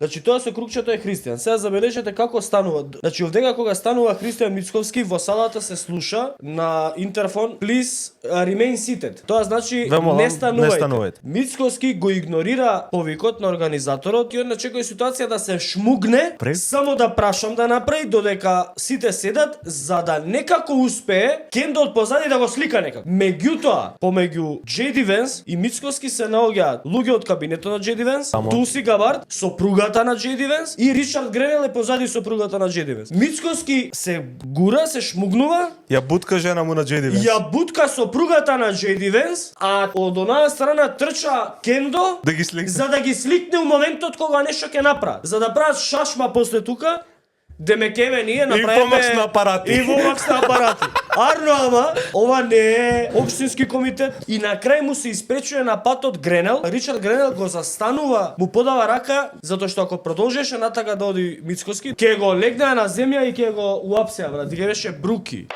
Значи тоа со крукчето е христијан. Сега забележете како станува. Значи овдека кога станува Христојан Мицковски во салата се слуша на интерфон please remain seated. Тоа значи Ве молам, не станувајте. не станувајте. Мицковски го игнорира повикот на организаторот и он чекај ситуација да се шмугне, само да прашам да направи додека сите седат за да некако успее Кендо од позади да го слика некако. Меѓутоа, помеѓу Джейди Венс и Мицковски се наоѓаат луѓе од кабинетот на Джейди Венс, Тулси Габард, сопругата на Джейди Венс и Ричард Гренел е позади сопругата на Джейди Венс. Мицковски се гура, се шмугнува, Ја бутка жена му на Джейди Венс. ја бутка сопругата на Джейди Венс, а од онаа страна трча Кендо Да ги слика. за да ги сликне у моментот кога нешто ќе направи. За да прават шашма после тука, демекеве ние направиме Инфомакс на апарати. Инфомакс на апарати. Арно, ама ова не е општински комитет и на крај му се испречува на патот Гренел. Ричард Гренел го застанува, му подава рака затоа што ако продолжеше натака да оди Мицковски, ќе го легнаа на земја и ќе го уапсеа, брат, ќе беше бруки.